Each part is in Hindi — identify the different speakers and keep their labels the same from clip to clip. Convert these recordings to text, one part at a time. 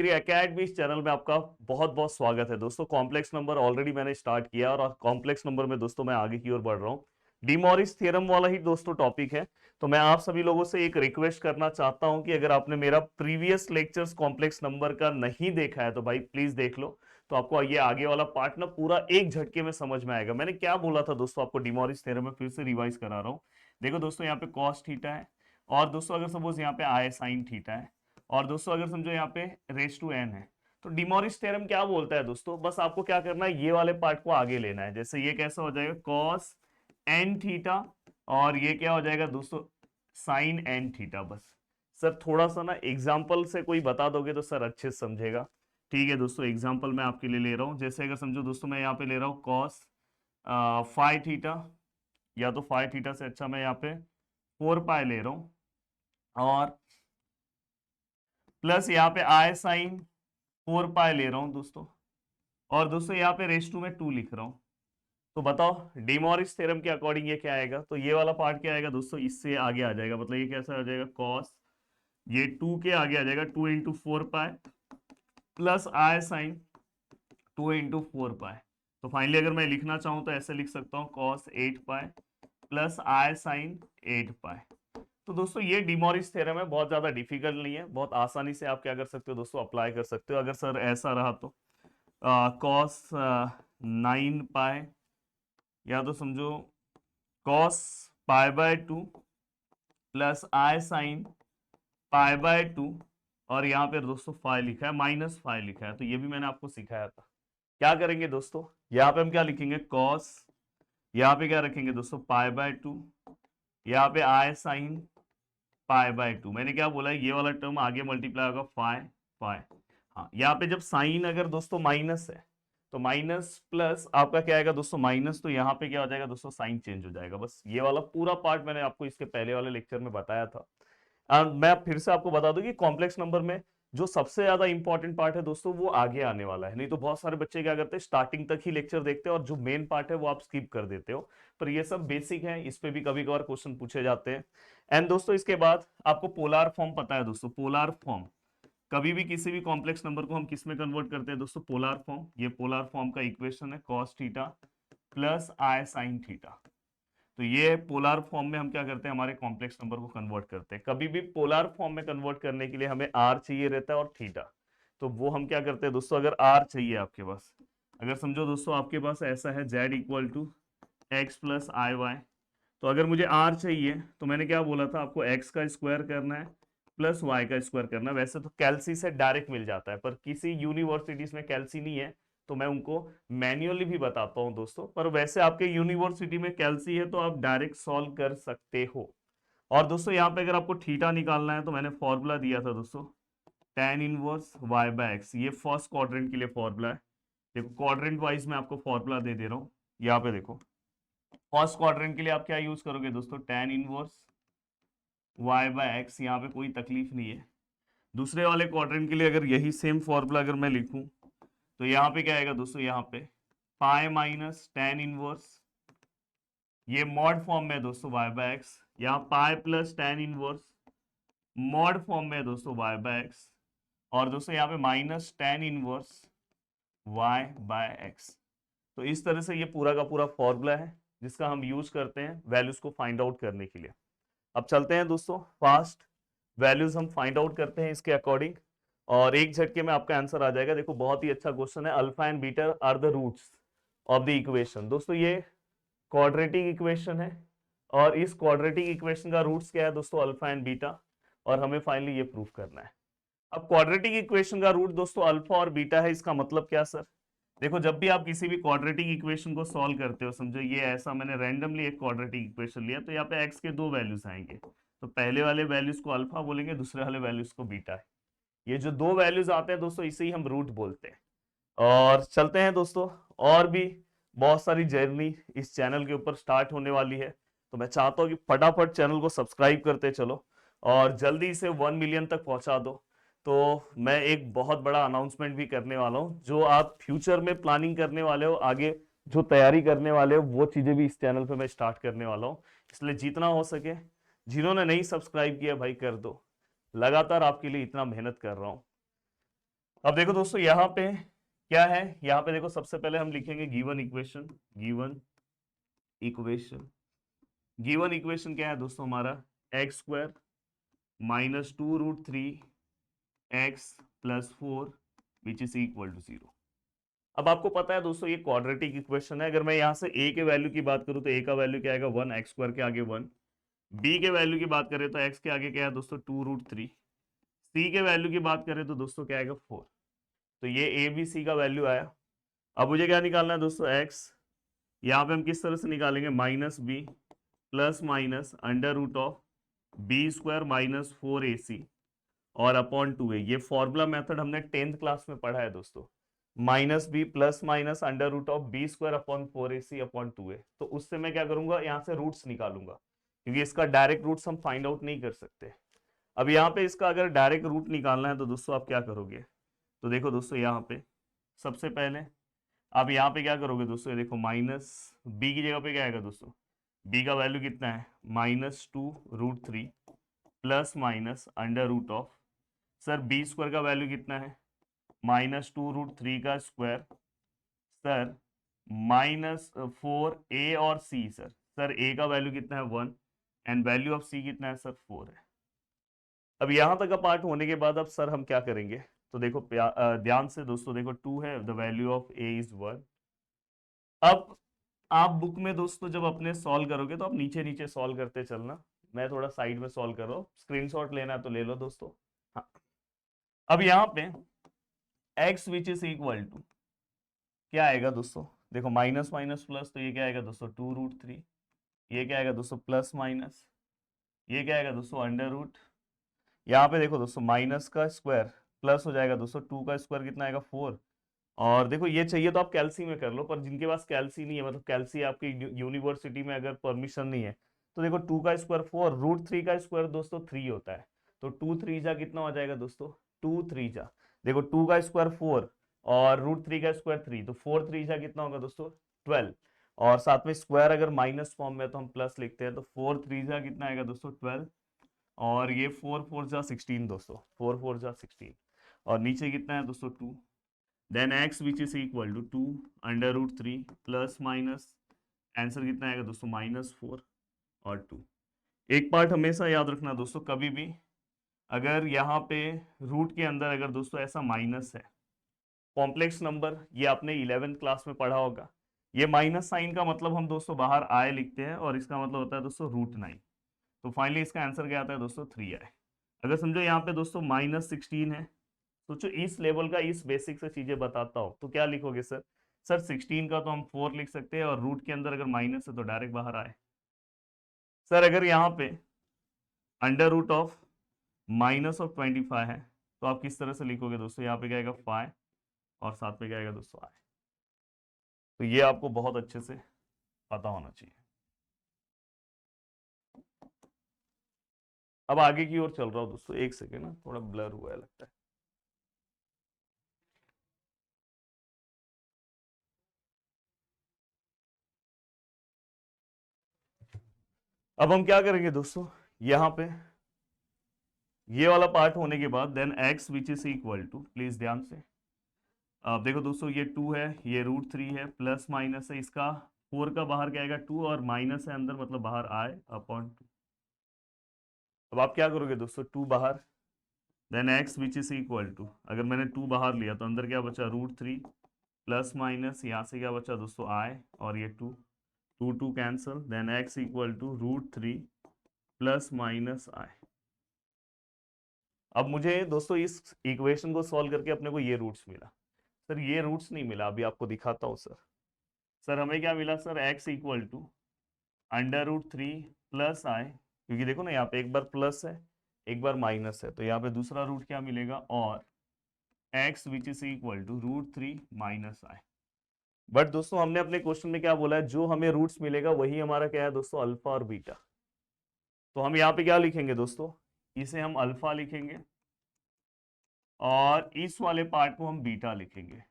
Speaker 1: एकेडमी इस चैनल में आपका बहुत बहुत स्वागत है दोस्तों। कॉम्प्लेक्स नंबर ऑलरेडी मैंने स्टार्ट किया और कॉम्प्लेक्स नंबर में दोस्तों मैं आगे की ओर बढ़ रहा हूँ। डिमॉरिस थ्योरम वाला ही दोस्तों टॉपिक है। तो मैं आप सभी लोगों से एक रिक्वेस्ट करना चाहता हूं कि अगर आपने मेरा प्रीवियस लेक्चर्स कॉम्प्लेक्स नंबर का नहीं देखा है तो भाई प्लीज देख लो। तो आपको ये आगे वाला पार्ट ना पूरा एक झटके में समझ में आएगा। मैंने क्या बोला था दोस्तों, आपको डिमॉरिस थ्योरम में फिर से रिवाइज करा रहा हूँ। देखो दोस्तों, यहाँ पे कॉस थीटा है और दोस्तों अगर सपोज यहाँ पे आई साइन थीटा है और दोस्तों अगर समझो यहाँ पे रेस टू एन है। तो डिमॉरिस थ्योरम क्या बोलता है दोस्तों, बस आपको क्या करना है, ये वाले पार्ट को आगे लेना है। जैसे ये कैसा हो जाएगा, कॉस एन थीटा और ये क्या हो जाएगा दोस्तों, साइन एन थीटा। बस सर थोड़ा सा ना एग्जाम्पल से कोई बता दोगे तो सर अच्छे से समझेगा। ठीक है दोस्तों, एग्जाम्पल मैं आपके लिए ले रहा हूँ। जैसे अगर समझो दोस्तों, मैं यहाँ पे ले रहा हूँ कॉस फाइव थीटा, या तो फाइव थीटा से अच्छा मैं यहाँ पे 4 पाई ले रहा हूँ और प्लस यहाँ पे आई साइन 4 पाई ले रहा हूँ दोस्तों, और दोस्तों यहाँ पे रेस टू में 2 लिख रहा हूँ। तो बताओ डिमॉरिस थ्योरम के अकॉर्डिंग ये क्या आएगा। तो ये वाला पार्ट क्या आएगा दोस्तों, इससे आगे आ जाएगा। मतलब ये कैसा आ जाएगा, कॉस ये 2 के आगे आ जाएगा 2 × 4 पाई प्लस आई साइन 2 × 4 पाई। तो फाइनली अगर मैं लिखना चाहूँ तो ऐसे लिख सकता हूँ, कॉस 8 पाई प्लस आई साइन 8 पाई। तो दोस्तों ये डिमॉरिस थ्योरम है, बहुत ज्यादा डिफिकल्ट नहीं है, बहुत आसानी से आप क्या कर सकते हो दोस्तों, अप्लाई कर सकते हो। अगर सर ऐसा रहा तो कॉस 9 पाई, या तो समझो कॉस पाई/2 प्लस आई साइन पाई/2, और यहाँ पे दोस्तों फाइ लिखा है, माइनस फाइ लिखा है। तो ये भी मैंने आपको सिखाया था। क्या करेंगे दोस्तों, यहाँ पे हम क्या लिखेंगे, कॉस, यहाँ पे क्या रखेंगे दोस्तों, पाई/2, यहाँ पे आई साइन पाई/2। मैंने क्या बोला, ये वाला टर्म आगे मल्टीप्लाई होगा फाइ पाई। हाँ, यहाँ पे जब साइन अगर दोस्तों माइनस है तो माइनस प्लस आपका क्या आएगा दोस्तों, माइनस। तो यहाँ पे क्या हो जाएगा दोस्तों, साइन चेंज हो जाएगा। बस ये वाला पूरा पार्ट मैंने आपको इसके पहले वाले लेक्चर में बताया था। मैं फिर से आपको बता दूं कि कॉम्प्लेक्स नंबर में जो सबसे ज्यादा इंपॉर्टेंट पार्ट है दोस्तों वो आगे आने वाला है। नहीं तो बहुत सारे बच्चे क्या करते हैं, स्टार्टिंग तक ही लेक्चर देखते हैं और जो मेन पार्ट है वो आप स्किप कर देते हो। पर ये सब बेसिक है, इस पे भी कभी कभार क्वेश्चन पूछे जाते हैं। एंड दोस्तों इसके बाद आपको पोलार फॉर्म पता है दोस्तों, पोलार फॉर्म कभी भी किसी भी कॉम्प्लेक्स नंबर को हम किस में कन्वर्ट करते हैं दोस्तों, पोलार फॉर्म। ये पोलार फॉर्म का इक्वेशन है, कॉस थीटा प्लस आई साइन थीटा। तो ये पोलार फॉर्म में हम क्या करते हैं, हमारे कॉम्प्लेक्स नंबर को कन्वर्ट करते हैं। कभी भी पोलार फॉर्म में कन्वर्ट करने के लिए हमें आर चाहिए रहता है और थीटा। तो वो हम क्या करते हैं दोस्तों, अगर आर चाहिए आपके पास, अगर समझो दोस्तों आपके पास ऐसा है z equal to x plus i y, तो अगर मुझे आर चाहिए तो मैंने क्या बोला था आपको, एक्स का स्क्वायर करना है प्लस वाई का स्क्वायर करना है। वैसे तो कैलसी से डायरेक्ट मिल जाता है, पर किसी यूनिवर्सिटीज में कैलसी नहीं है तो मैं उनको मैन्युअली भी बताता हूं दोस्तों। पर वैसे आपके यूनिवर्सिटी में कैलसी है तो आप डायरेक्ट सॉल्व कर सकते हो। और दोस्तों यहाँ पे अगर आपको थीटा निकालना है तो मैंने फॉर्मूला दिया था दोस्तों, tan इनवर्स y/x। ये फर्स्ट क्वाड्रेंट के लिए फॉर्मूला है। देखो क्वाड्रेंट वाइज मैं आपको फॉर्मूला दे रहा हूँ। यहाँ पे देखो, फर्स्ट क्वाड्रेंट के लिए आप क्या यूज करोगे दोस्तों, tan इनवर्स y/x। यहाँ पे कोई तकलीफ नहीं है। दूसरे वाले क्वाड्रेंट के लिए अगर यही सेम फॉर्मूला अगर मैं लिखूं तो यहाँ पे क्या आएगा दोस्तों, यहाँ पे पाई माइनस tan इनवर्स, ये मॉड फॉर्म में है दोस्तों y/x। यहाँ pi plus tan inverse mod form में है दोस्तों y/x, और दोस्तों यहाँ पे माइनस tan इनवर्स y/x। तो इस तरह से ये पूरा का पूरा फॉर्मूला है जिसका हम यूज करते हैं वैल्यूज को फाइंड आउट करने के लिए। अब चलते हैं दोस्तों, फास्ट वैल्यूज हम फाइंड आउट करते हैं इसके अकॉर्डिंग, और एक झटके में आपका आंसर आ जाएगा। देखो बहुत ही अच्छा क्वेश्चन है, alpha and beta are the roots of the equation. दोस्तों ये क्वाड्रेटिक इक्वेशन है और इस क्वाड्रेटिक इक्वेशन का रूट्स क्या है दोस्तों, अल्फा एंड बीटा, और हमें फाइनली ये प्रूफ करना है। अब क्वाड्रेटिक इक्वेशन का रूट दोस्तों अल्फा और बीटा है, इसका मतलब क्या सर, देखो जब भी आप किसी भी क्वाड्रेटिक इक्वेशन को सॉल्व करते हो, समझो ये ऐसा मैंने रैंडमली एक क्वाड्रेटिक इक्वेशन लिया, तो यहाँ पे एक्स के 2 वैल्यूज आएंगे। तो पहले वाले वैल्यूज को अल्फा बोलेंगे, दूसरे वाले वैल्यूज को बीटा है। ये जो 2 वैल्यूज आते हैं दोस्तों इसे ही हम रूट बोलते हैं। और चलते हैं दोस्तों, और भी बहुत सारी जर्नी इस चैनल के ऊपर स्टार्ट होने वाली है। तो मैं चाहता हूँ कि फटाफट चैनल को सब्सक्राइब करते चलो और जल्दी इसे 1 मिलियन तक पहुंचा दो। तो मैं एक बहुत बड़ा अनाउंसमेंट भी करने वाला हूँ, जो आप फ्यूचर में प्लानिंग करने वाले हो, आगे जो तैयारी करने वाले हो, वो चीजें भी इस चैनल पे मैं स्टार्ट करने वाला हूँ। इसलिए जितना हो सके, जिन्होंने नहीं सब्सक्राइब किया भाई कर दो। लगातार आपके लिए इतना मेहनत कर रहा हूँ। अब देखो दोस्तों यहाँ पे क्या है, यहाँ पे देखो सबसे पहले हम लिखेंगे given equation. Given equation given equation क्या है दोस्तों हमारा, x square minus 2√3 x plus 4 which is equal to 0। अब आपको पता है दोस्तों ये क्वाड्रेटिक इक्वेशन है। अगर मैं यहाँ से a के वैल्यू की बात करूँ तो a का वैल्यू क्या आएगा 1, एक्स स्क्वायर के आगे 1। b के वैल्यू की बात करें तो x के आगे क्या है दोस्तों 2√3। c के वैल्यू की बात करें तो दोस्तों क्या आएगा 4। तो ये a b c का वैल्यू आया। अब मुझे क्या निकालना है दोस्तों x, यहाँ पे हम किस तरह से निकालेंगे, minus b plus minus under root of b square minus 4ac और अपॉन 2a। ये फॉर्मूला मेथड हमने 10th क्लास में पढ़ा है दोस्तों, minus b plus minus under root of b square upon 4ac upon 2a। तो उससे मैं क्या करूंगा, यहाँ से रूट्स निकालूंगा, क्योंकि इसका डायरेक्ट रूट्स हम फाइंड आउट नहीं कर सकते। अब यहाँ पे इसका अगर डायरेक्ट रूट निकालना है तो दोस्तों आप क्या करोगे, तो देखो दोस्तों यहाँ पे सबसे पहले आप यहाँ पे क्या करोगे दोस्तों, ये देखो माइनस बी की जगह पे क्या आएगा दोस्तों, बी का वैल्यू कितना है -2√3 plus minus under root of, sir b square का वैल्यू कितना है -2√3 का स्क्वायर, सर -4a और c, सर a का वैल्यू कितना है 1 एंड वैल्यू ऑफ c कितना है सर 4 है। अब यहां तक का पार्ट होने के बाद अब सर हम क्या करेंगे, तो देखो ध्यान से दोस्तों, देखो 2 है, the value of a is 1। अब आप बुक में दोस्तों जब अपने सॉल्व करोगे तो आप नीचे नीचे सॉल्व करते चलना, मैं थोड़ा साइड में सॉल्व कर रहा हूँ, स्क्रीनशॉट लेना है तो ले लो दोस्तों। हाँ, अब यहाँ पे x which is equal to क्या आएगा दोस्तों, देखो माइनस माइनस प्लस, तो ये क्या आएगा दोस्तों 2√3, ये क्या आएगा दोस्तों प्लस माइनस, ये क्या आएगा दोस्तों अंडर रूट, यहाँ पे देखो दोस्तों माइनस का स्क्वायर प्लस हो जाएगा दोस्तों 2 का स्क्वायर कितना आएगा 4। और देखो ये चाहिए तो आप कैल्सी में कर लो, पर जिनके पास कैल्सी नहीं है, मतलब कैल्सी आपकी यूनिवर्सिटी में अगर परमिशन नहीं है, तो देखो 2 का स्क्वायर 4, √3 का स्क्वायर दोस्तों 3 होता है, तो 2 3 जा कितना हो जाएगा दोस्तों 2 3 जा, देखो 2 का स्क्वायर 4 और √3 का स्क्वायर 3, तो 4 3 जा कितना होगा दोस्तों 12। और साथ में स्क्वायर अगर माइनस फॉर्म में तो हम प्लस लिखते हैं, तो 4 3 जा कितना आएगा दोस्तों 12, और ये 4 4 जा 16 दोस्तों, 4 4 जा 16, और नीचे कितना है दोस्तों 2। Then x which is equal to 2 under root 3 plus minus, answer कितना आएगा दोस्तों -4 और 2। एक पार्ट हमेशा याद रखना दोस्तों, कभी भी अगर यहाँ पे रूट के अंदर अगर दोस्तों ऐसा माइनस है, कॉम्प्लेक्स नंबर, ये आपने 11th क्लास में पढ़ा होगा, ये माइनस साइन का मतलब हम दोस्तों बाहर आए लिखते हैं, और इसका मतलब होता है दोस्तों √9। तो फाइनली इसका आंसर क्या आता है दोस्तों 3i। अगर समझो यहाँ पे दोस्तों -16 है, सोचो इस लेवल का, इस बेसिक से चीजें बताता हूं तो क्या लिखोगे सर, सर 16 का तो हम 4 लिख सकते हैं, और रूट के अंदर अगर माइनस है तो डायरेक्ट बाहर आए। सर अगर यहाँ पे अंडर रूट ऑफ -25 है, तो आप किस तरह से लिखोगे दोस्तों, यहाँ पे क्या आएगा 5 और साथ में क्या आएगा दोस्तों i। तो ये आपको बहुत अच्छे से पता होना चाहिए। अब आगे की ओर चल रहा हूँ दोस्तों, एक सेकेंड ना, थोड़ा ब्लर हुआ है लगता है। अब हम क्या करेंगे दोस्तों, यहाँ पे ये वाला पार्ट होने के बाद then x which is equal to, please ध्यान से, अब देखो दोस्तों ये 2 है, ये √3 है, प्लस माइनस है, इसका 4 का बाहर क्या आएगा 2 और माइनस है अंदर, मतलब बाहर आए अपॉन 2। अब आप क्या करोगे दोस्तों 2 बाहर, then x which is equal to, अगर मैंने 2 बाहर लिया तो अंदर क्या बचा √3 प्लस माइनस, यहाँ से क्या बचा दोस्तों i, और ये 2 2 2 cancel, then x equal to √3 plus minus i। अब मुझे दोस्तों इस इक्वेशन को सॉल्व करके अपने को ये रूट्स मिला। सर ये रूट्स नहीं मिला, अभी आपको दिखाता हूँ सर। सर हमें क्या मिला sir, x equal to √3 plus i, क्योंकि देखो ना यहाँ पे एक बार प्लस है एक बार माइनस है, तो यहाँ पे दूसरा रूट क्या मिलेगा, और x which is equal to √3 minus i। But दोस्तों हमने अपने क्वेश्चन में क्या बोला है, जो हमें रूट्स मिलेगा वही हमारा क्या है दोस्तों अल्फा और बीटा। तो हम यहाँ पे क्या लिखेंगे दोस्तों, इसे हम अल्फा लिखेंगे और इस वाले पार्ट को हम बीटा लिखेंगे।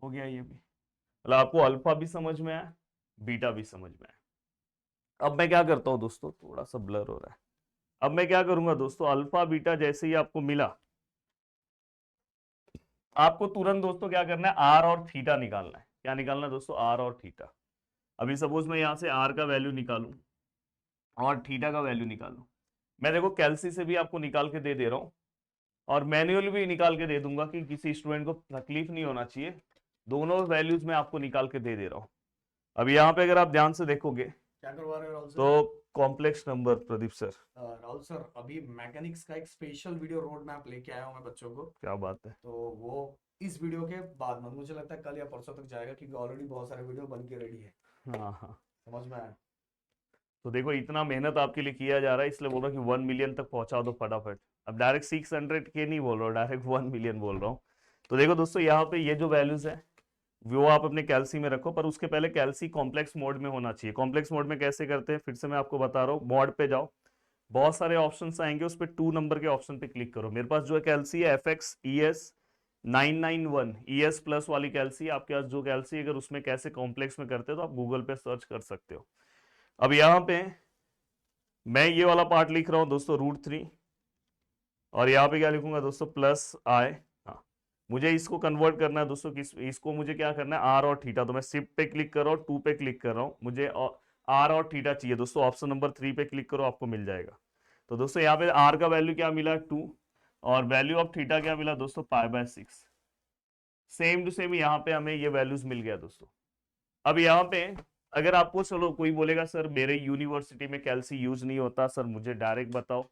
Speaker 1: हो गया ये भी, मतलब आपको अल्फा भी समझ में आया, बीटा भी समझ में आया। अब मैं क्या करता हूं दोस्तों, थोड़ा सा ब्लर हो रहा है, अब मैं क्या करूंगा दोस्तों, अल्फा बीटा जैसे ही आपको मिला, आपको तुरंत दोस्तों क्या करना है, आर और थीटा निकालना है। क्या निकालना है दोस्तों, आर और थीटा। अभी सपोज मैं यहाँ से आर का वैल्यू निकालूं और थीटा का वैल्यू निकालूं, मैं देखो कैलसी से भी आपको निकाल के दे रहा हूँ और मैन्युअली भी निकाल के दे दूंगा कि किसी स्टूडेंट को तकलीफ नहीं होना चाहिए। दोनों वैल्यूज मैं आपको निकाल के दे रहा हूँ। अब यहाँ पे अगर आप ध्यान से देखोगे
Speaker 2: क्या करवा रहे हो राहुल सर?
Speaker 1: तो complex number, Pradeep sir.
Speaker 2: Rahul sir, अभी मैकेनिक्स का एक स्पेशल वीडियो रोड मैप लेके आया हूँ मैं बच्चों को।
Speaker 1: क्या बात है।
Speaker 2: तो वो इस वीडियो के बाद में मुझे लगता है कल या परसों तक जाएगा, क्योंकि ऑलरेडी बहुत सारे वीडियो बन के रेडी है।
Speaker 1: हाँ हाँ,
Speaker 2: समझ में आया?
Speaker 1: तो देखो इतना मेहनत आपके लिए किया जा रहा है, इसलिए बोल रहा हूँ कि 1 मिलियन तक पहुंचा दो फटाफट। अब डायरेक्ट 600 के नहीं बोल रहा हूँ, डायरेक्ट 1 मिलियन बोल रहा हूँ। तो देखो दोस्तों यहाँ पे ये जो वैल्यूज है वो आप अपने कैल्सी में रखो, पर उसके पहले कैल्सी कॉम्प्लेक्स मोड में होना चाहिए। कॉम्प्लेक्स मोड में कैसे करते हैं, फिर से मैं आपको बता रहा हूँ। मोड पे जाओ, बहुत सारे ऑप्शंस आएंगे, उस पर 2 नंबर के ऑप्शन पे क्लिक करो। मेरे पास जो है कैल्सी है FX ES 991 ES प्लस वाली कैल्सी। आपके पास जो कैल्सी, अगर उसमें कैसे कॉम्प्लेक्स में करते हो तो आप गूगल पे सर्च कर सकते हो। अब यहाँ पे मैं ये वाला पार्ट लिख रहा हूँ दोस्तों, √3, और यहाँ पे क्या लिखूंगा दोस्तों, +I। हाँ, मुझे इसको कन्वर्ट करना है दोस्तों, इसको मुझे क्या करना है, आर और थीटा। तो मैं शिफ्ट पे क्लिक कर रहा हूँ, 2 पे क्लिक कर रहा हूँ, मुझे आर और थीटा चाहिए दोस्तों। ऑप्शन नंबर 3 पे क्लिक करो, आपको मिल जाएगा। तो दोस्तों यहाँ पे आर का वैल्यू क्या मिला, 2, और वैल्यू ऑफ थीटा क्या मिला दोस्तों, π/6। सेम टू सेम यहाँ पे हमें ये वैल्यूज मिल गया दोस्तों। अब यहाँ पे अगर आपको, चलो कोई बोलेगा सर मेरे यूनिवर्सिटी में कैल्सी यूज नहीं होता, सर मुझे डायरेक्ट बताओ,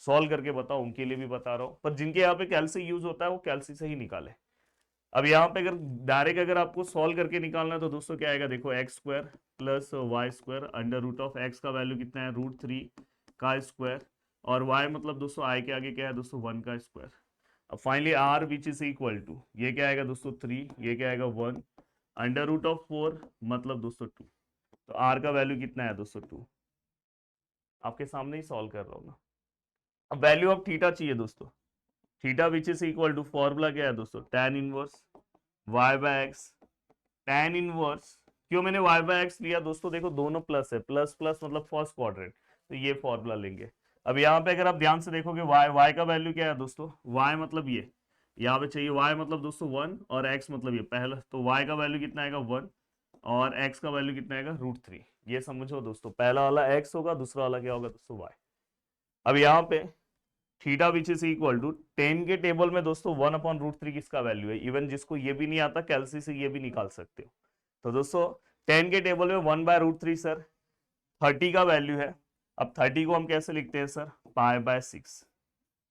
Speaker 1: सॉल्व करके बताओ, उनके लिए भी बता रहा हूँ। पर जिनके यहाँ पे कैल्सी यूज होता है वो कैल्सी से ही निकाले। अब यहाँ पे अगर डायरेक्ट अगर आपको सॉल्व करके निकालना है तो दोस्तों क्या आएगा, देखो x² + y² √x का वैल्यू कितना है, √3 का स्क्वायर, और y मतलब दोस्तों i के आगे क्या है दोस्तों, 1 का स्क्वायर। अब finally r which is equal to, ये क्या आएगा दोस्तों 3, ये क्या आएगा 1, √4 मतलब दोस्तों 2। तो r का वैल्यू कितना है दोस्तों 2। आपके सामने ही सॉल्व कर रहा हूँ ना। अब वैल्यू ऑफ थीटा चाहिए दोस्तों, theta which is equal to, formula क्या है दोस्तों, tan inverse y/x। tan inverse, क्यों मैंने y/x लिया दोस्तों, देखो दोनों प्लस है, प्लस प्लस मतलब फर्स्ट क्वाड्रेंट, तो ये फॉर्मूला लेंगे। अब यहाँ पे अगर आप ध्यान से देखोगे y का वैल्यू क्या है दोस्तों, y मतलब ये यहाँ पे चाहिए, y मतलब दोस्तों 1 और x मतलब ये पहला, तो y का वैल्यू कितना आएगा 1 और x का वैल्यू कितना आएगा √3। ये समझो दोस्तों, पहला वाला x होगा, दूसरा वाला क्या होगा दोस्तों y। अब यहाँ पे theta which is equal to 10 के टेबल में दोस्तों 1/√3 किसका वैल्यू है, इवन जिसको ये भी नहीं आता कैल्सी से ये भी निकाल सकते हो। तो दोस्तों 10 के टेबल में 1/√3 सर 30 का वैल्यू है। अब 30 को हम कैसे लिखते हैं सर, π/6।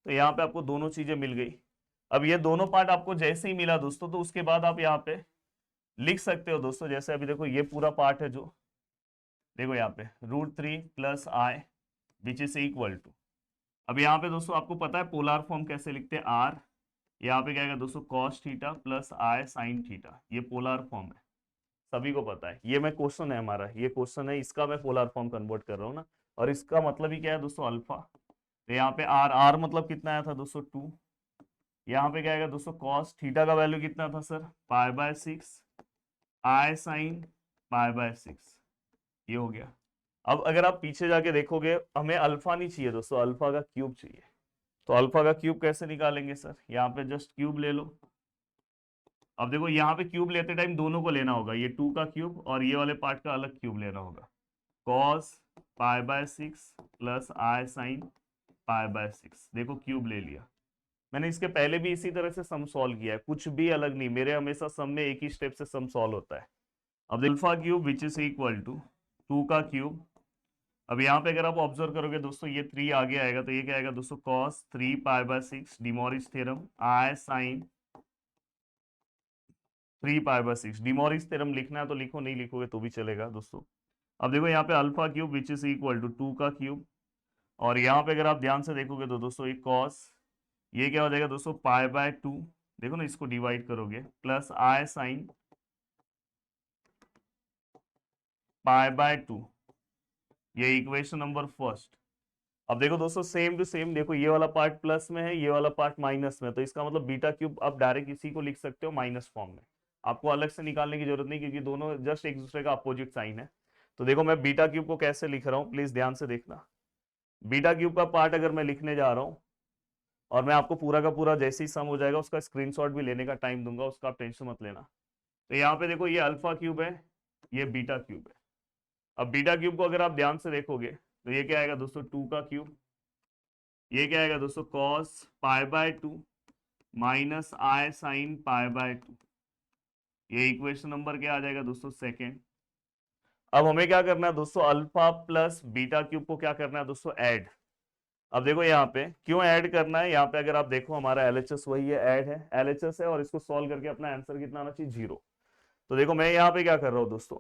Speaker 1: तो यहाँ पे आपको दोनों चीजें मिल गई। अब ये दोनों पार्ट आपको जैसे ही मिला दोस्तों, तो उसके बाद आप यहाँ पे लिख सकते हो दोस्तों, जैसे अभी देखो ये पूरा पार्ट है जो, देखो यहाँ पे √3 + I which is equal to, अब यहाँ पे दोस्तों आपको पता है पोलर फॉर्म कैसे लिखते हैं, r, यहाँ पे क्या आएगा दोस्तों cos theta + I sin theta, ये पोलर फॉर्म है, सभी को पता है। ये मैं क्वेश्चन है हमारा, ये क्वेश्चन है, इसका मैं पोलर फॉर्म कन्वर्ट कर रहा हूँ ना, और इसका मतलब ही क्या है दोस्तों, अल्फा। तो यहाँ पे r मतलब कितना आया था दोस्तों 2, यहाँ पे क्या आएगा दोस्तों cos थीटा का वैल्यू कितना था सर, π/6, I sin π/6, ये हो गया। अब अगर आप पीछे जाके देखोगे, हमें अल्फा नहीं चाहिए दोस्तों, अल्फा का क्यूब चाहिए। तो अल्फा का क्यूब कैसे निकालेंगे सर, यहाँ पे जस्ट क्यूब ले लो। अब देखो यहाँ पे क्यूब लेते टाइम दोनों को लेना होगा, ये 2 का क्यूब और ये वाले पार्ट का अलग क्यूब लेना होगा। cos π/6 + I sin π/6, देखो क्यूब ले लिया। मैंने इसके पहले भी इसी तरह से सम सॉल्व किया है, कुछ भी अलग नहीं, मेरे हमेशा सम में एक ही स्टेप से सम सॉल्व होता है। अब alpha cube which is equal to 2 का क्यूब। अब यहाँ पे अगर आप ऑब्जर्व करोगे दोस्तों, ये 3 आगे आएगा, तो ये क्या आएगा दोस्तों, cos 3 π/6 De Moivre's theorem, I sin 3 π/6। De Moivre's theorem लिखना है तो लिखो, नहीं लिखोगे तो भी चलेगा दोस्तों। अब देखो यहाँ पे alpha cube which is equal to 2 का क्यूब, और यहाँ पे अगर आप ध्यान से देखोगे तो दोस्तों ये cos, ये क्या हो जाएगा दोस्तों π/2, देखो ना इसको डिवाइड करोगे, प्लस I sin π/2, ये इक्वेशन नंबर फर्स्ट। अब देखो दोस्तों सेम टू सेम, देखो ये वाला पार्ट प्लस में है, ये वाला पार्ट माइनस में, तो इसका मतलब बीटा क्यूब आप डायरेक्ट इसी को लिख सकते हो माइनस फॉर्म में, आपको अलग से निकालने की जरूरत नहीं, क्योंकि दोनों जस्ट एक दूसरे का अपोजिट साइन है। तो देखो मैं बीटा क्यूब को कैसे लिख रहा हूँ, प्लीज ध्यान से देखना। बीटा क्यूब का पार्ट अगर मैं लिखने जा रहा हूँ और मैं आपको पूरा का पूरा जैसे ही सम हो जाएगा उसका स्क्रीनशॉट भी लेने का टाइम दूंगा, उसका आप टेंशन मत लेना। तो यहाँ पे देखो ये अल्फा क्यूब है, ये बीटा क्यूब है। अब बीटा क्यूब को अगर आप ध्यान से देखोगे तो ये क्या आएगा दोस्तों, 2 का क्यूब। ये क्या आएगा दोस्तों, cos pi by 2 minus I sine pi by 2। ये इक्वेशन नंबर क्या आ जाएगा दोस्तों, सेकेंड। अब हमें क्या करना है दोस्तों, अल्फा प्लस बीटा क्यूब को क्या करना है दोस्तों, ऐड। अब देखो यहाँ पे क्यों ऐड करना है, यहाँ पे अगर आप देखो हमारा एलएचएस वही है, ऐड है, एलएचएस है, और इसको सॉल्व करके अपना आंसर कितना आना चाहिए, 0। तो देखो मैं यहाँ पे क्या कर रहा हूँ दोस्तों,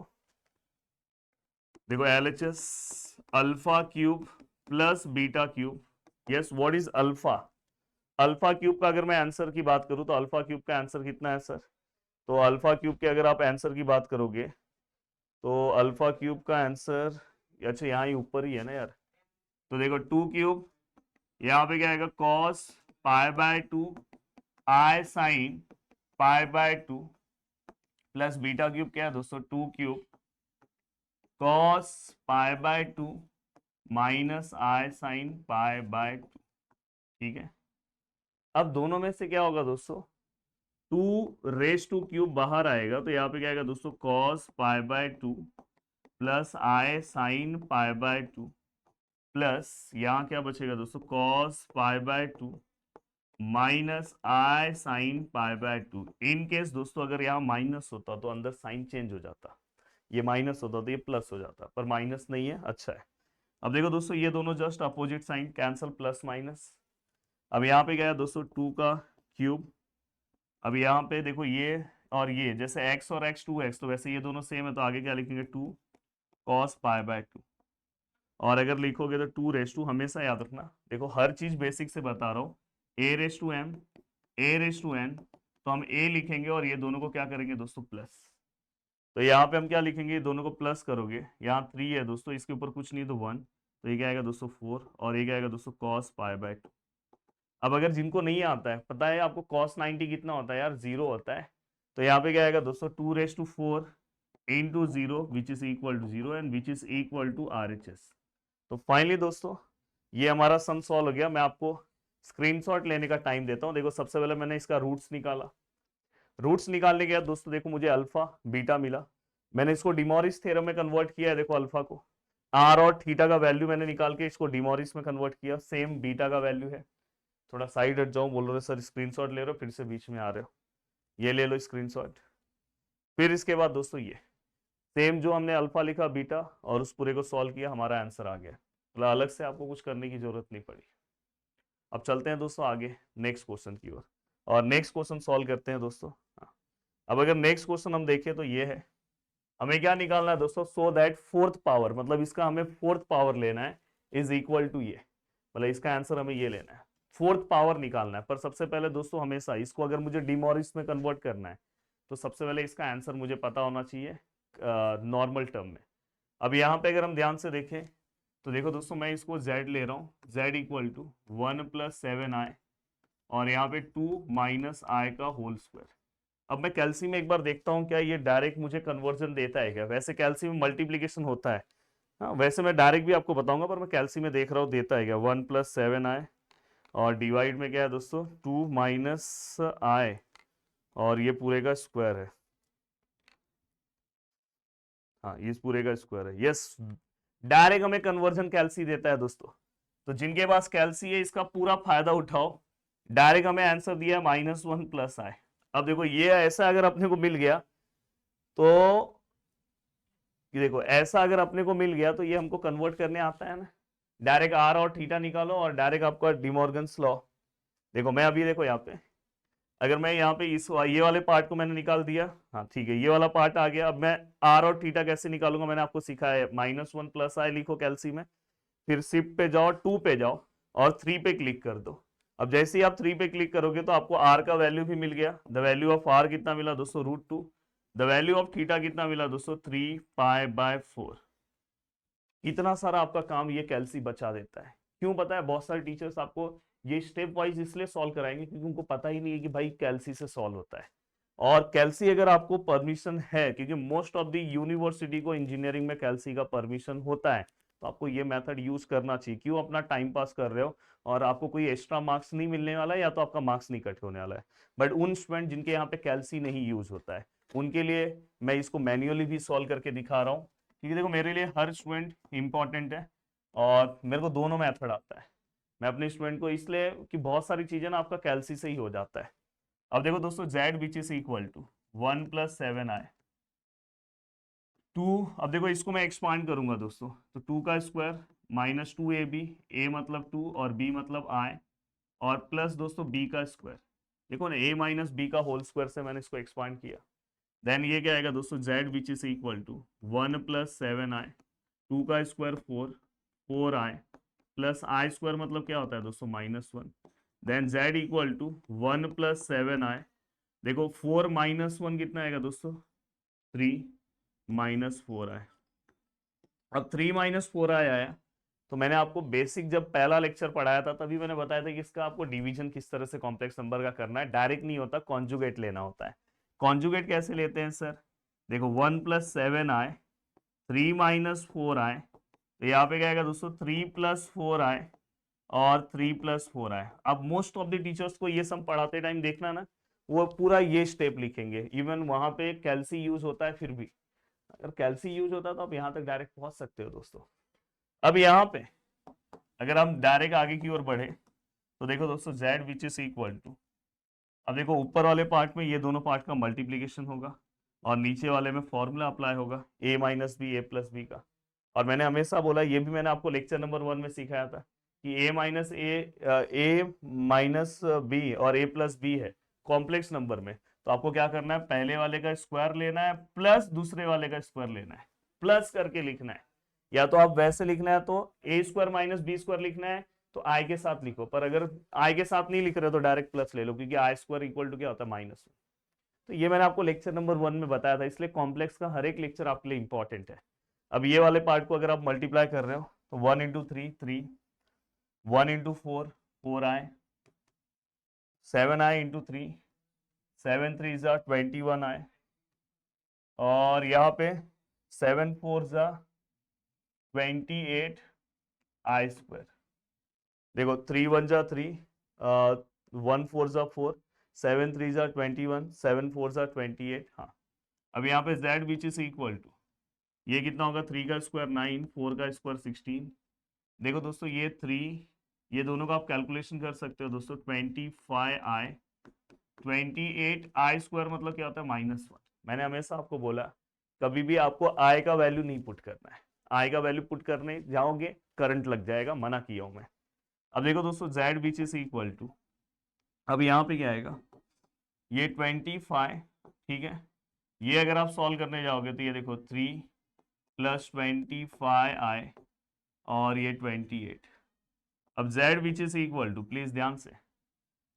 Speaker 1: देखो LHS alpha cube plus beta cube. Yes, what is alpha, alpha cube का अगर मैं आंसर की बात करूं तो अल्फा क्यूब का आंसर कितना है सर, तो अल्फा क्यूब के अगर आप आंसर की बात करोगे तो अल्फा क्यूब का आंसर, अच्छा यहाँ ही ऊपर ही है ना यार, तो देखो 2 क्यूब, यहाँ पे क्या आएगा, cos pi by 2 I sine pi by 2 plus beta cube क्या है दोस्तों, 2 cube cos pi by 2 minus I sine pi by 2। ठीक है, अब दोनों में से क्या होगा दोस्तों, 2 रेस टू क्यूब बाहर आएगा, तो यहाँ पे क्या आएगा दोस्तों, cos pi by 2 plus I sine pi by 2 plus यहाँ क्या बचेगा दोस्तों, cos pi by 2 minus I sine pi by 2। In case दोस्तों अगर यहाँ माइनस होता तो अंदर साइन चेंज हो जाता, ये माइनस होता तो ये प्लस हो जाता, पर माइनस नहीं है, अच्छा है। अब देखो दोस्तों ये दोनों just opposite sign, cancel plus minus. अब यहाँ पे क्या है दोस्तों, 2 का क्यूब। अब यहाँ पे देखो ये और ये, जैसे x और x 2x, तो वैसे ये दोनों सेम है, तो आगे क्या लिखेंगे, 2 कॉस पाई बाय 2। और अगर लिखोगे तो 2 रेस टू, हमेशा याद रखना, देखो हर चीज बेसिक से बता रहा हूँ, a raise to m a raise to n, तो हम a लिखेंगे और ये दोनों को क्या करेंगे दोस्तों, प्लस। तो यहाँ पे हम क्या लिखेंगे, ये दोनों को प्लस करोगे, यहाँ 3 है दोस्तों, इसके ऊपर कुछ नहीं तो 1, तो ये क्या आएगा दोस्तों 4, और ये क्या आएगा दोस्तों, कॉस पाई बाय 2। अब अगर जिनको नहीं आता है, पता है आपको कॉस 90 कितना होता है यार, 0 होता है, तो यहाँ पे क्या आएगा दोस्तों, 2 raise to 4 into 0 which is equal to 0 and which is equal to RHS। तो फाइनली दोस्तों ये हमारा सम सॉल्व हो गया। मैं आपको स्क्रीनशॉट लेने का टाइम देता हूँ। देखो सबसे पहले मैंने इसका रूट्स निकाला, रूट्स निकालने के बाद दोस्तों देखो मुझे अल्फा बीटा मिला, मैंने इसको डिमॉरिस थ्योरम में कन्वर्ट किया है। देखो अल्फा को आर और थीटा का वैल्यू मैंने निकाल के इसको डिमॉरिस में कन्वर्ट किया, सेम बीटा का वैल्यू है। थोड़ा साइड हट जाऊं, बोल रहे सर स्क्रीनशॉट ले रहे हो, फिर से बीच में आ रहे हो, ये ले लो स्क्रीनशॉट। फिर इसके बाद दोस्तों ये सेम जो हमने अल्फा लिखा बीटा और उस पूरे को सॉल्व किया, हमारा आंसर आ गया, मतलब अलग से आपको कुछ करने की जरूरत नहीं पड़ी। अब चलते हैं दोस्तों आगे नेक्स्ट क्वेश्चन की ओर, और नेक्स्ट क्वेश्चन सॉल्व करते हैं दोस्तों। अब अगर नेक्स्ट क्वेश्चन हम देखें तो ये है, हमें क्या निकालना है दोस्तों, सो दैट फोर्थ पावर, मतलब इसका हमें फोर्थ पावर लेना है, इज इक्वल टू ये, मतलब इसका आंसर हमें ये लेना है, फोर्थ पावर निकालना है। पर सबसे पहले दोस्तों हमेशा इसको अगर मुझे डिमॉरिस में कन्वर्ट करना है तो सबसे पहले इसका आंसर मुझे पता होना चाहिए नॉर्मल टर्म में। अब यहाँ पे अगर हम ध्यान से देखें तो देखो दोस्तों मैं इसको z ले रहा हूँ, z इक्वल टू 1 + 7i और यहाँ पे 2 - i का होल स्क्वायर। अब मैं कैल्सी में एक बार देखता हूँ क्या ये डायरेक्ट मुझे कन्वर्जन देता है क्या। वैसे कैल्सी में मल्टीप्लीकेशन होता है, हाँ वैसे मैं डायरेक्ट भी आपको बताऊंगा, पर मैं कैल्सी में देख रहा हूँ देता है क्या, 1 + 7i और डिवाइड में क्या है दोस्तों 2 - i और ये पूरे का स्क्वायर है, हाँ ये पूरे का स्क्वायर है। यस, डायरेक्ट हमें कन्वर्जन कैल्सी देता है दोस्तों। तो जिनके पास कैल्सी है इसका पूरा फायदा उठाओ, डायरेक्ट हमें आंसर दिया -1 + i। अब देखो ये ऐसा अगर अपने को मिल गया तो ये देखो ऐसा अगर अपने को मिल गया तो ये हमको कन्वर्ट करने आता है ना, डायरेक्ट आर और थीटा निकालो और डायरेक्ट आपका डिमॉर्गन्स लॉ। देखो मैं अभी देखो यहाँ पे अगर मैं यहाँ पे इस ये वाले पार्ट को मैंने निकाल दिया, हाँ ठीक है ये वाला पार्ट आ गया। अब मैं आर और थीटा कैसे निकालूंगा, मैंने आपको सिखाया है, -1 + i लिखो कैल्सी में, फिर शिफ्ट पे जाओ 2 पे जाओ और 3 पे क्लिक कर दो। अब जैसे ही आप 3 पे क्लिक करोगे तो आपको r का वैल्यू भी मिल गया, द वैल्यू ऑफ r कितना मिला दोस्तों √2, द वैल्यू ऑफ थीटा कितना मिला दोस्तों 3π/4। इतना सारा आपका काम ये कैल्सी बचा देता है। क्यों पता है, बहुत सारे टीचर्स आपको ये स्टेप वाइज इसलिए सॉल्व कराएंगे क्योंकि उनको पता ही नहीं है कि भाई कैल्सी से सॉल्व होता है। और कैल्सी अगर आपको परमिशन है, क्योंकि मोस्ट ऑफ द यूनिवर्सिटी को इंजीनियरिंग में कैल्सी का परमिशन होता है, तो आपको ये मेथड यूज करना चाहिए। क्यों अपना टाइम पास कर रहे हो और आपको कोई एक्स्ट्रा मार्क्स नहीं मिलने वाला है, या तो आपका मार्क्स नहीं कट होने वाला है। बट उन स्टूडेंट जिनके यहाँ पे कैलसी नहीं यूज होता है उनके लिए मैं इसको मैन्युअली भी सॉल्व करके दिखा रहा हूँ, क्योंकि देखो मेरे लिए हर स्टूडेंट इंपॉर्टेंट है और मेरे को दोनों मेथड आता है। मैं अपने स्टूडेंट को इसलिए कि बहुत सारी चीजें ना आपका कैलसी से ही हो जाता है। अब देखो दोस्तों z which is equal to 1+7i 2। अब देखो इसको मैं एक्सपांड करूंगा दोस्तों, तो 2 का स्क्वायर -2ab, a मतलब 2 और b मतलब i, और प्लस दोस्तों b का स्क्वायर। देखो ना a माइनस बी का होल स्क्वायर से मैंने इसको एक्सपांड किया। देन ये क्या आएगा दोस्तों, z which is equal to 1+7i, 2 का स्क्वायर 4i प्लस आई स्क्वायर मतलब क्या होता है दोस्तों -1। Then z equal to 1+7i, देखो 4 - 1 कितना आएगा दोस्तों, 3 - 4i। अब 3 - 4i आया तो मैंने आपको बेसिक जब पहला लेक्चर पढ़ाया था तभी मैंने बताया था कि इसका आपको डिवीजन किस तरह से कॉम्प्लेक्स नंबर का करना है। डायरेक्ट नहीं होता, कॉन्जुगेट लेना होता है। कॉन्जुगेट कैसे लेते हैं सर, देखो 1+7i 3 - 4i, तो यहाँ पे क्या आएगा दोस्तों 3+4i और 3+4i। अब मोस्ट ऑफ द टीचर्स को ये सब पढ़ाते टाइम देखना ना, वो पूरा ये स्टेप लिखेंगे। इवन वहां पे कैल्सी यूज होता है, फिर भी अगर कैल्सी यूज होता है तो आप यहाँ तक डायरेक्ट पहुंच सकते हो दोस्तों। अब यहाँ पे अगर हम डायरेक्ट आगे की ओर बढ़े तो देखो दोस्तों z which is equal to, अब देखो ऊपर वाले पार्ट में ये दोनों पार्ट का मल्टीप्लीकेशन होगा और नीचे वाले में फॉर्मूला अप्लाई होगा a - b a+b का। और मैंने हमेशा बोला, ये भी मैंने आपको लेक्चर नंबर 1 में सिखाया था कि a-b और a+b है कॉम्प्लेक्स नंबर में, तो आपको क्या करना है, पहले वाले का स्क्वायर लेना है प्लस दूसरे वाले का स्क्वायर लेना है, प्लस करके लिखना है। या तो आप वैसे लिखना है तो a² - b² लिखना है तो i के साथ लिखो, पर अगर i के साथ नहीं लिख रहे तो डायरेक्ट प्लस ले लो, क्योंकि i² इक्वल टू क्या होता है -1। तो ये मैंने आपको लेक्चर नंबर 1 में बताया था, इसलिए कॉम्प्लेक्स का हर एक लेक्चर आपके लिए इंपॉर्टेंट है। अब ये वाले पार्ट को अगर आप मल्टीप्लाई कर रहे हो तो 1 × 3 3, 1 × 4 4i, 7i × 3 7 3 = 21i, और यहाँ पे 7 4 = 28i²। देखो 3 1 = 3, 1 4 = 4, 7 3 = 21, 7 4 = 28। हाँ, अब यहाँ पे z which is equal to, ये कितना होगा, 3 का स्क्वायर 9, 4 का स्क्वायर 16। देखो दोस्तों ये 3, ये दोनों का आप कैलकुलेशन कर सकते हो दोस्तों, 25i, 28i² मतलब क्या होता है -1। मैंने हमेशा आपको बोला कभी भी आपको i का वैल्यू नहीं पुट करना है, i का वैल्यू पुट करने जाओगे करंट लग जाएगा, मना किया हूं मैं। अब देखो दोस्तों z which is equal to, अब यहाँ पे क्या आएगा, ये 25, ठीक है, ये अगर आप सॉल्व करने जाओगे तो ये देखो 3 + 25i और ये 28। अब z which is equal to, please ध्यान से,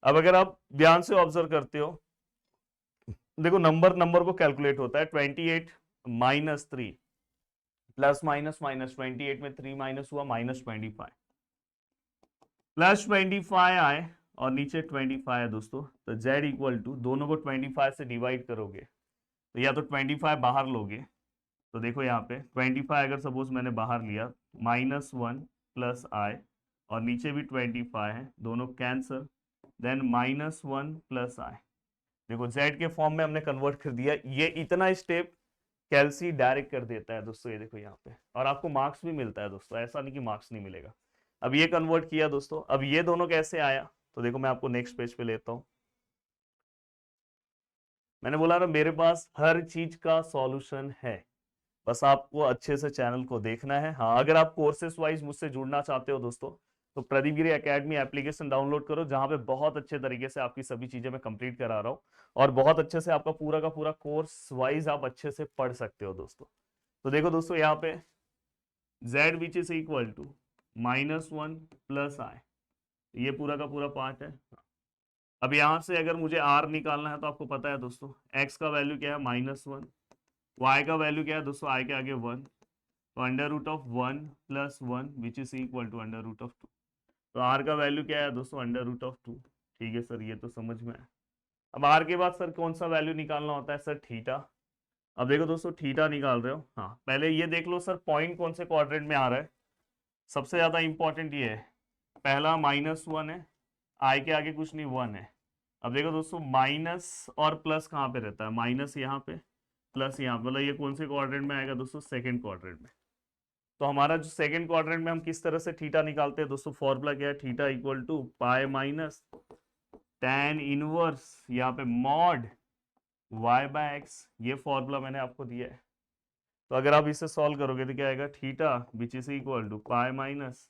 Speaker 1: अब अगर आप ध्यान से ऑब्जर्व करते हो, देखो नंबर को कैलकुलेट होता है 28 - 3 प्लस माइनस माइनस, 28 में 3 माइनस हुआ -25, +25 आए और नीचे 25 है दोस्तों, तो z इक्वल टू, दोनों को 25 से डिवाइड करोगे तो या तो 25 बाहर लोगे, तो देखो यहाँ पे 25 अगर सपोज मैंने बाहर लिया, -1 + i और नीचे भी 25 है, दोनों कैंसल, देन -1 + i। देखो z के फॉर्म में हमने कन्वर्ट कर दिया। ये इतना स्टेप कैल्सी डायरेक्ट कर देता है दोस्तों, ये देखो यहाँ पे, और आपको मार्क्स भी मिलता है दोस्तों, ऐसा नहीं कि मार्क्स नहीं मिलेगा। अब ये कन्वर्ट किया दोस्तों, अब ये दोनों कैसे आया, तो देखो मैं आपको नेक्स्ट पेज पे लेता हूँ। मैंने बोला ना मेरे पास हर चीज का सॉल्यूशन है, बस आपको अच्छे से चैनल को देखना है। हाँ, अगर आप कोर्सेस वाइज मुझसे जुड़ना चाहते हो दोस्तों तो प्रदीप गिरी एकेडमी एप्लीकेशन डाउनलोड करो, जहां पे बहुत अच्छे तरीके से आपकी सभी चीजें मैं कंप्लीट करा रहा हूँ और बहुत अच्छे से आपका पूरा का पूरा कोर्स वाइज आप अच्छे से पढ़ सकते हो दोस्तों। तो देखो दोस्तों यहाँ पे z which is equal to -1 + i, ये पूरा का पूरा पार्ट है। अब यहाँ से अगर मुझे r निकालना है तो आपको पता है दोस्तों x का वैल्यू क्या है -1, y का वैल्यू क्या है दोस्तों, i के आगे 1, तो √1 + 1 विच इज इक्वल टू √2। तो r का वैल्यू क्या है दोस्तों, √2। ठीक है सर, ये तो समझ में है। अब r के बाद सर कौन सा वैल्यू निकालना होता है, सर थीटा। अब देखो दोस्तों थीटा निकाल रहे हो, हाँ पहले ये देख लो सर पॉइंट कौन से क्वाड्रेंट में आ रहा है, सबसे ज्यादा इंपॉर्टेंट ये है, पहला -1 है, आई के आगे कुछ नहीं 1 है। अब देखो दोस्तों माइनस और प्लस कहाँ पे रहता है, माइनस यहाँ पे प्लस यहाँ पे, मतलब ये कौन से क्वाड्रेंट में आएगा दोस्तों, सेकंड क्वाड्रेंट में। तो हमारा जो सेकंड क्वाड्रेंट में हम किस तरह से थीटा निकालते हैं दोस्तों, फॉर्मूला क्या है, theta equal to pi minus tan inverse यहाँ पे मॉड y/x, ये फॉर्मूला मैंने आपको दिया है। तो अगर आप इसे सॉल्व करोगे तो क्या आएगा, theta which is equal to pi minus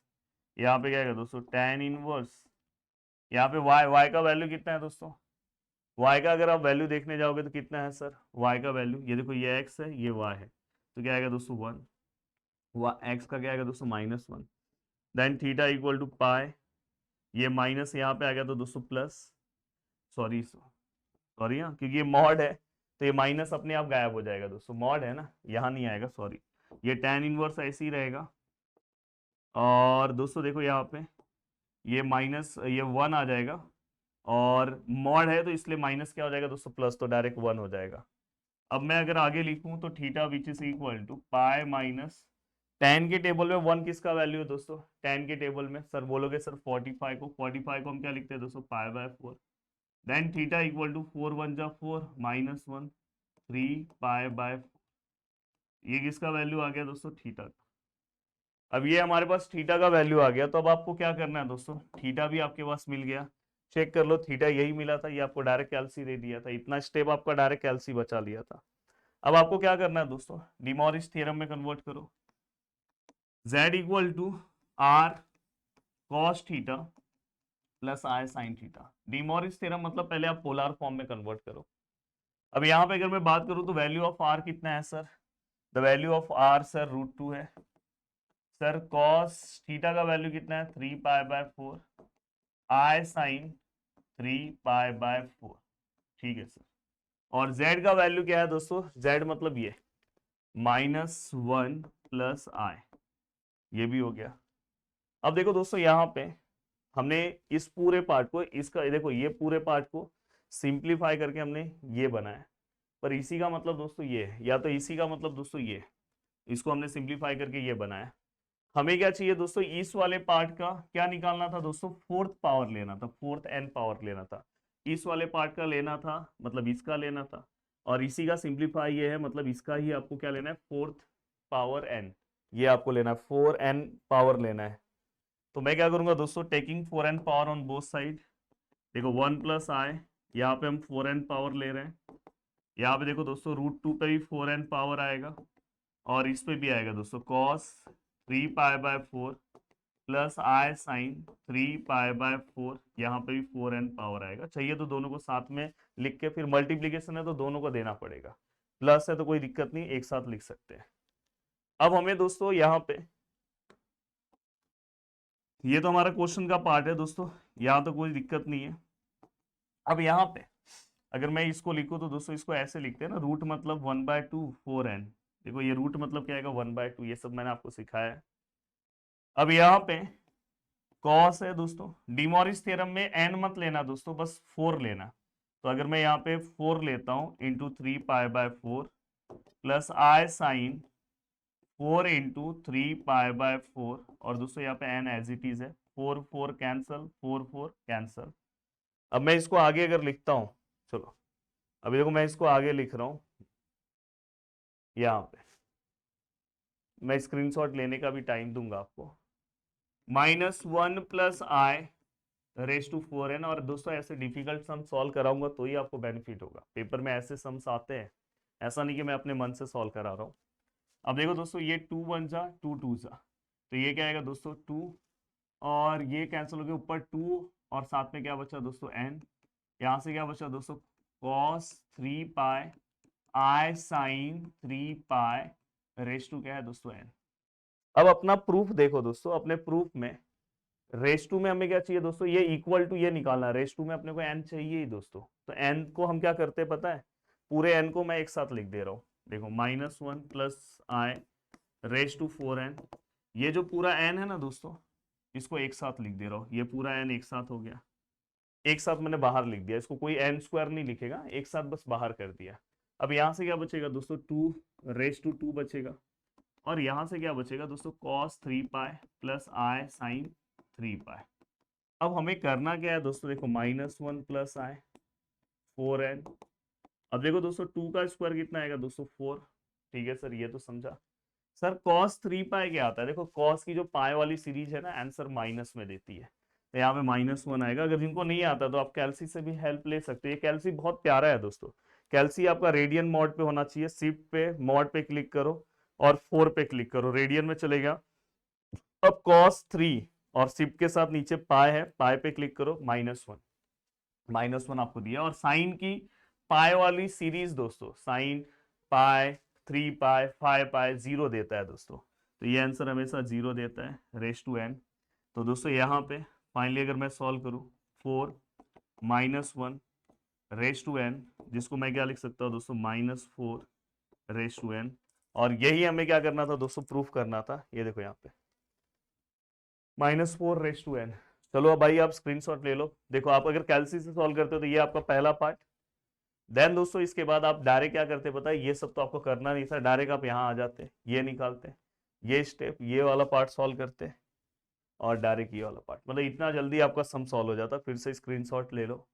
Speaker 1: यहाँ पे क्या आएगा दोस्तों tan इनवर्स, यहाँ पे y का वैल्यू कितना है दोस्तों, y का अगर आप वैल्यू देखने जाओगे तो कितना है सर, y का वैल्यू ये देखो, ये x है ये y है, तो क्या आएगा दोस्तों 1, x का क्या आएगा दोस्तों -1, देन थीटा इक्वल टू पाई, ये माइनस यहाँ पे आ गया तो दोस्तों प्लस, सॉरी सॉरी हाँ, क्योंकि ये मॉड है तो ये माइनस अपने आप गायब हो जाएगा दोस्तों, मॉड है ना, यहाँ नहीं आएगा, सॉरी, ये tan इनवर्स ऐसे ही रहेगा। और दोस्तों देखो यहाँ पे ये माइनस, ये 1 आ जाएगा, और मॉड है तो इसलिए माइनस क्या हो जाएगा दोस्तों, प्लस, तो डायरेक्ट 1 हो जाएगा। अब मैं अगर आगे लिखूं तो theta which is equal to pi minus, tan के टेबल में 1 किसका वैल्यू है दोस्तों, tan के टेबल में सर बोलोगे सर 45 को, 45 को हम क्या लिखते हैं दोस्तों, पाई/4, देन थीटा इक्वल टू 4 1 जा 4 -1 3 पाई/4, ये किसका वैल्यू आ गया दोस्तों, थीटा का। अब ये हमारे पास थीटा का वैल्यू आ गया, तो अब आपको क्या करना है दोस्तों, थीटा भी आपके पास मिल गया, चेक कर लो, थीटा यही मिला था, ये आपको डायरेक्ट कैल्सी दे दिया था, इतना स्टेप आपका डायरेक्ट कैल्सी बचा लिया था। अब आपको क्या करना है दोस्तों, डिमॉरिस थ्योरम में कन्वर्ट करो, z equal to r cos theta plus i sin theta, De Moivre's theorem मतलब पहले आप पोलर फॉर्म में कन्वर्ट करो। अब यहाँ पे अगर मैं बात करूँ तो वैल्यू ऑफ r कितना है sir, the value of r sir √2 है, सर cos थीटा का वैल्यू कितना है 3 पाई/4, i sin 3 पाई/4, ठीक है सर। और z का वैल्यू क्या है दोस्तों, z मतलब ये -1 प्लस i, ये भी हो गया। अब देखो दोस्तों यहाँ पे हमने इस पूरे पार्ट को, इसका देखो ये पूरे पार्ट को सिंप्लीफाई करके हमने ये बनाया, पर इसी का मतलब दोस्तों ये है, या तो इसी का मतलब दोस्तों ये है, इसको हमने सिंप्लीफाई करके ये बनाया। हमें क्या चाहिए दोस्तों, इस वाले पार्ट का क्या निकालना था दोस्तों, फोर्थ पावर लेना था, फोर्थ n पावर लेना था, इस वाले पार्ट का लेना था, मतलब इसका लेना था, और इसी का सिंप्लीफाई ये है, मतलब इसका ही आपको क्या लेना है, फोर्थ पावर n, ये आपको लेना है, 4n पावर लेना है। तो मैं क्या करूंगा दोस्तों, taking 4n power on both side, देखो 1 प्लस i, यहाँ पे हम 4n पावर ले रहे हैं, यहाँ पे देखो दोस्तों √2 पे भी 4n पावर आएगा, और इस पे भी आएगा दोस्तों cos 3 pi plus i sine 3 पाई/4, यहाँ पे भी 4n पावर आएगा। चाहिए तो दोनों को साथ में लिख के, फिर मल्टीप्लीकेशन है तो दोनों को देना पड़ेगा, प्लस है तो कोई दिक्कत नहीं, एक साथ लिख सकते हैं। अब हमें दोस्तों यहाँ पे, ये तो हमारा क्वेश्चन का पार्ट है दोस्तों, यहाँ तो कोई दिक्कत नहीं है। अब यहाँ पे अगर मैं इसको लिखूं तो दोस्तों इसको ऐसे लिखते हैं ना, रूट मतलब 1/2 4n, देखो ये रूट मतलब क्या आएगा 1/2, ये सब मैंने आपको सिखाया है। अब यहाँ पे कॉस है दोस्तों, डिमॉरिस थ्योरम में n मत लेना दोस्तों, बस 4 लेना, तो अगर मैं यहाँ पे 4 लेता हूँ into 3 pi plus i sine 4 into 3 pi, और दोस्तों यहाँ पे n एज इट इज है, 4 4 कैंसल, 4 4 कैंसल। अब मैं इसको आगे अगर लिखता हूँ, चलो अभी देखो मैं इसको आगे लिख रहा हूँ, यहाँ पे मैं स्क्रीनशॉट लेने का भी टाइम दूंगा आपको, -1 plus i raise to 4n, और दोस्तों ऐसे डिफिकल्ट सम सॉल्व कराऊंगा तो ही आपको बेनिफिट होगा, पेपर में ऐसे सम्स आते हैं, ऐसा नहीं कि मैं अपने मन से सॉल्व करा रहा हूँ। अब देखो दोस्तों ये 2 1 जा 2 2 जा, तो ये क्या आएगा दोस्तों 2, और ये कैंसिल हो गया, ऊपर 2 और साथ में क्या बचा दोस्तों n, यहाँ से क्या बचा दोस्तों cos 3 pi i sine 3 pi raise to क्या है दोस्तों n। अब अपना प्रूफ देखो दोस्तों, अपने प्रूफ में रेस टू में हमें क्या चाहिए दोस्तों, ये इक्वल टू ये निकालना, रेस टू में अपने को n चाहिए ही दोस्तों, तो n को हम क्या करते हैं पता है, पूरे n को मैं एक साथ लिख दे रहा हूँ, देखो -1 plus i raise to 4n, ये जो पूरा n है ना दोस्तों, इसको एक साथ लिख दे रहा हूँ, ये पूरा n एक साथ हो गया, एक साथ मैंने बाहर लिख दिया, इसको कोई n² नहीं लिखेगा, एक साथ बस बाहर कर दिया। अब यहाँ से क्या बचेगा दोस्तों 2 रेस टू 2 बचेगा, और यहां से क्या बचेगा दोस्तों, cos 3 पाई प्लस आई साइन 3 पाई। अब हमें करना क्या है दोस्तों, देखो -1 प्लस आई 4n। अब देखो दोस्तों 2 का स्क्वायर कितना आएगा दोस्तों 4। ठीक है सर, ये तो समझा। सर cos 3 पाई क्या आता है, देखो cos की जो पाई वाली सीरीज है ना, आंसर माइनस में देती है, तो यहाँ पे -1 आएगा। अगर जिनको नहीं आता तो आप कैल्सी से भी हेल्प ले सकते हो। ये कैल्सी बहुत प्यारा है दोस्तों। कैल्सी आपका रेडियन मोड पे होना चाहिए। शिफ्ट पे मोड पे क्लिक करो और 4 पे क्लिक करो, रेडियन में चलेगा। अब cos 3 और शिफ्ट के साथ नीचे पाई है, पाई पे क्लिक करो, -1 आपको दिया। और साइन की पाई वाली सीरीज दोस्तों, साइन पाई 3 पाई 5 पाई 0 देता है दोस्तों, तो ये आंसर हमेशा 0 देता है, रेस टू n। तो दोस्तों यहाँ पे फाइनली अगर मैं सॉल्व करूँ 4 -1 रेस टू n, जिसको मैं क्या लिख सकता हूँ दोस्तों, -4 रेस टू n। और यही हमें क्या करना था दोस्तों, प्रूफ करना था। ये देखो यहाँ पे -4 रेस टू n। चलो अब भाई आप स्क्रीनशॉट ले लो। देखो आप अगर कैल्सी से सॉल्व करते हो तो ये आपका पहला पार्ट। देन दोस्तों इसके बाद आप डायरेक्ट क्या करते पता है, ये सब तो आपको करना नहीं था, डायरेक्ट आप यहाँ आ जाते, ये निकालते, ये स्टेप, ये वाला पार्ट सॉल्व करते और डायरेक्ट ये वाला पार्ट, मतलब इतना जल्दी आपका सम सॉल्व हो जाता। फिर से स्क्रीनशॉट ले लो।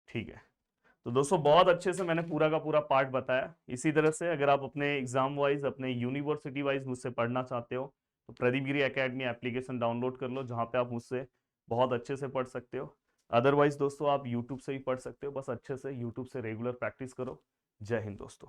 Speaker 1: ठीक है, तो दोस्तों बहुत अच्छे से मैंने पूरा का पूरा पार्ट बताया। इसी तरह से अगर आप अपने एग्जाम वाइज, अपने यूनिवर्सिटी वाइज मुझसे पढ़ना चाहते हो तो प्रदीप गिरी एकेडमी एप्लीकेशन डाउनलोड कर लो, जहाँ पे आप मुझसे बहुत अच्छे से पढ़ सकते हो। अदरवाइज दोस्तों आप यूट्यूब से ही पढ़ सकते हो, बस अच्छे से यूट्यूब से रेगुलर प्रैक्टिस करो। जय हिंद दोस्तों।